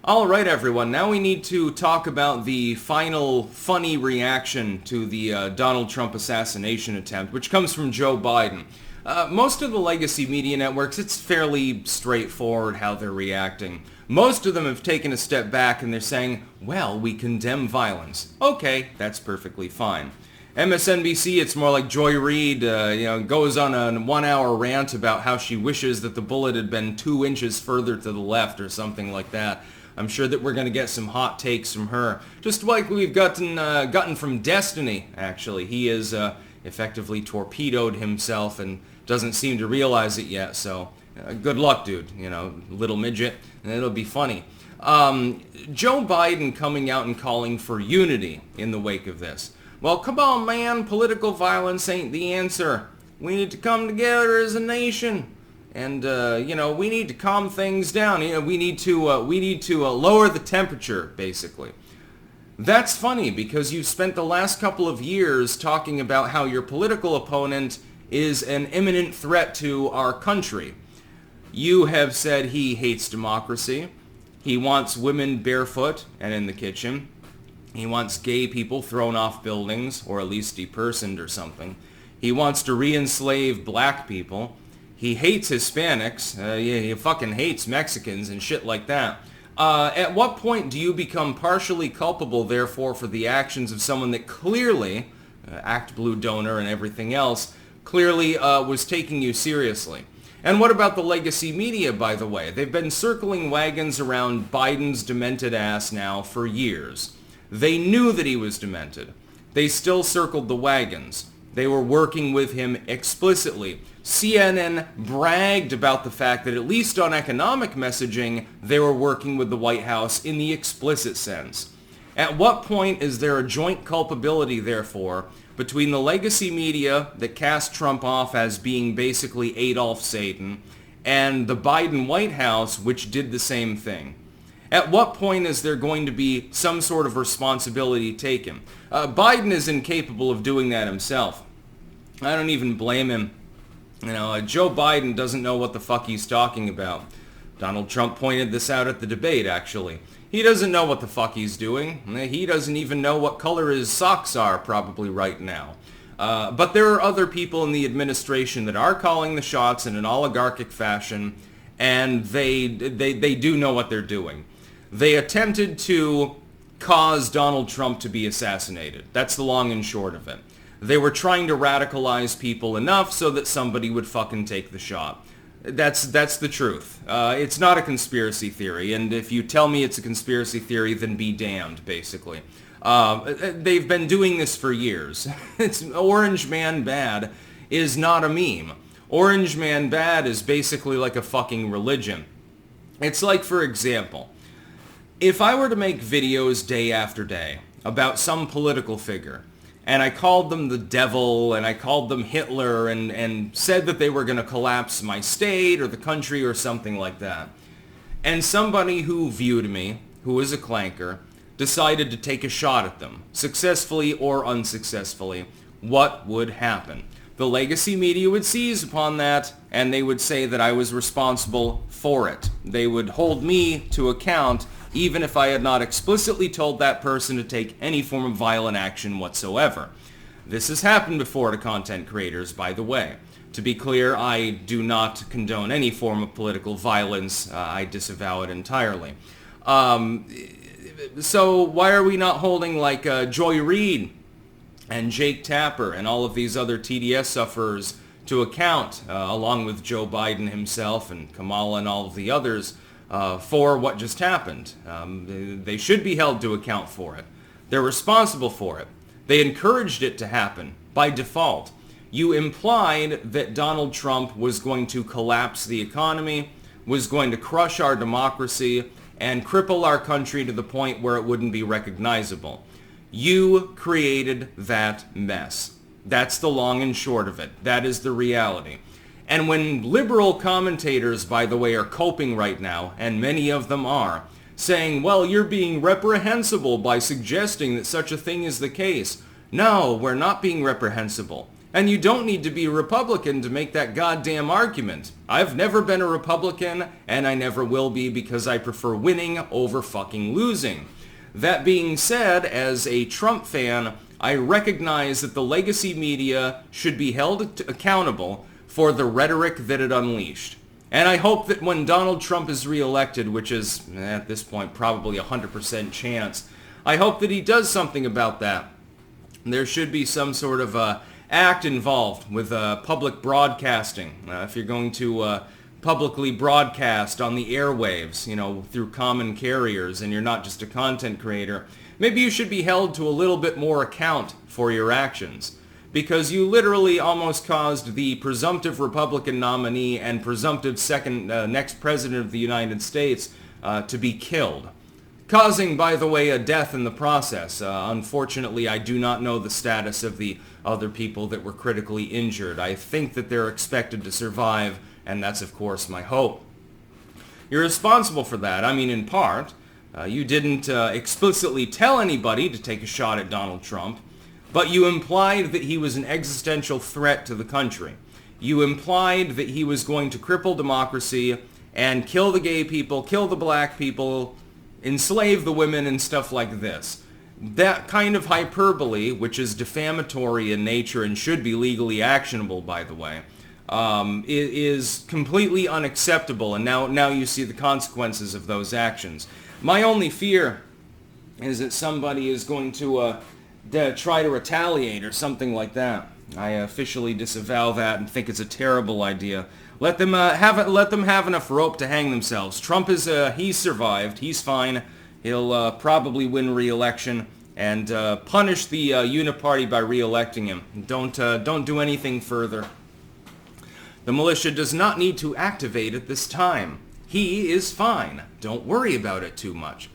All right, everyone. Now we need to talk about the final funny reaction to the Donald Trump assassination attempt, which comes from Joe Biden. Most of the legacy media networks, it's fairly straightforward how they're reacting. Most of them have taken a step back and they're saying, well, we condemn violence. Okay, that's perfectly fine. MSNBC, it's more like Joy Reid, goes on a 1-hour rant about how she wishes that the bullet had been 2 inches further to the left or something like that. I'm sure that we're going to get some hot takes from her, just like we've gotten from Destiny, actually. He has effectively torpedoed himself and doesn't seem to realize it yet, so good luck, dude, little midget, and it'll be funny. Joe Biden coming out and calling for unity in the wake of this. Well, come on, man, political violence ain't the answer. We need to come together as a nation. And, we need to calm things down. We need to lower the temperature, basically. That's funny because you spent the last couple of years talking about how your political opponent is an imminent threat to our country. You have said he hates democracy. He wants women barefoot and in the kitchen. He wants gay people thrown off buildings, or at least depersoned or something. He wants to re-enslave black people. He hates Hispanics. He fucking hates Mexicans and shit like that. At what point do you become partially culpable, therefore, for the actions of someone that clearly, Act Blue donor and everything else, clearly was taking you seriously? And what about the legacy media, by the way? They've been circling wagons around Biden's demented ass now for years. They knew that he was demented. They still circled the wagons. They were working with him explicitly. CNN bragged about the fact that at least on economic messaging, they were working with the White House in the explicit sense. At what point is there a joint culpability, therefore, between the legacy media that cast Trump off as being basically Adolf Satan and the Biden White House, which did the same thing? At what point is there going to be some sort of responsibility taken? Biden is incapable of doing that himself. I don't even blame him. Joe Biden doesn't know what the fuck he's talking about. Donald Trump pointed this out at the debate, actually. He doesn't know what the fuck he's doing. He doesn't even know what color his socks are probably right now. But there are other people in the administration that are calling the shots in an oligarchic fashion, and they do know what they're doing. They attempted to cause Donald Trump to be assassinated. That's the long and short of it. They were trying to radicalize people enough so that somebody would fucking take the shot. That's the truth. It's not a conspiracy theory, and if you tell me it's a conspiracy theory, then be damned, basically. They've been doing this for years. It's Orange Man Bad is not a meme. Orange Man Bad is basically like a fucking religion. It's like, for example, if I were to make videos day after day about some political figure, and I called them the devil, and I called them Hitler, and said that they were going to collapse my state or the country or something like that, and somebody who viewed me, who was a clanker, decided to take a shot at them, successfully or unsuccessfully, what would happen? The legacy media would seize upon that, and they would say that I was responsible for it. They would hold me to account even if I had not explicitly told that person to take any form of violent action whatsoever. This has happened before to content creators, by the way. To be clear, I do not condone any form of political violence. I disavow it entirely. So why are we not holding like Joy Reid and Jake Tapper and all of these other TDS sufferers to account, along with Joe Biden himself and Kamala and all of the others, for what just happened? They should be held to account for it. They're responsible for it. They encouraged it to happen by default. You implied that Donald Trump was going to collapse the economy, was going to crush our democracy, and cripple our country to the point where it wouldn't be recognizable. You created that mess. That's the long and short of it. That is the reality. And when liberal commentators, by the way, are coping right now, and many of them are, saying, well, you're being reprehensible by suggesting that such a thing is the case. No, we're not being reprehensible. And you don't need to be a Republican to make that goddamn argument. I've never been a Republican, and I never will be, because I prefer winning over fucking losing. That being said, as a Trump fan, I recognize that the legacy media should be held accountable for the rhetoric that it unleashed. And I hope that when Donald Trump is reelected, which is, at this point, probably 100% chance, I hope that he does something about that. There should be some sort of act involved with public broadcasting. If you're going to publicly broadcast on the airwaves, through common carriers, and you're not just a content creator, maybe you should be held to a little bit more account for your actions. Because you literally almost caused the presumptive Republican nominee and presumptive next president of the United States to be killed. Causing, by the way, a death in the process. Unfortunately, I do not know the status of the other people that were critically injured. I think that they're expected to survive, and that's, of course, my hope. You're responsible for that. I mean, in part. You didn't explicitly tell anybody to take a shot at Donald Trump, but you implied that he was an existential threat to the country. You implied that he was going to cripple democracy and kill the gay people, kill the black people, enslave the women, and stuff like this. That kind of hyperbole, which is defamatory in nature and should be legally actionable, by the way, is completely unacceptable, and now you see the consequences of those actions. My only fear is that somebody is going to try to retaliate or something like that. I officially disavow that and think it's a terrible idea. Let them have enough rope to hang themselves. Trump he's survived. He's fine. He'll probably win re-election, and punish the uniparty by re-electing him. Don't do anything further. The militia does not need to activate at this time. He is fine. Don't worry about it too much.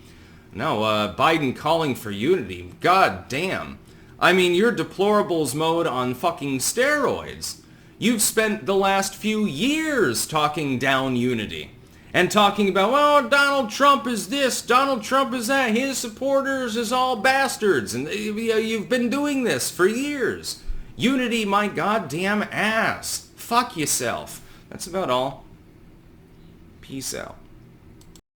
No, Biden calling for unity. God damn. I mean, you're deplorables mode on fucking steroids. You've spent the last few years talking down unity. And talking about, well, Donald Trump is this, Donald Trump is that, his supporters is all bastards. And you've been doing this for years. Unity, my goddamn ass. Fuck yourself. That's about all. Peace out.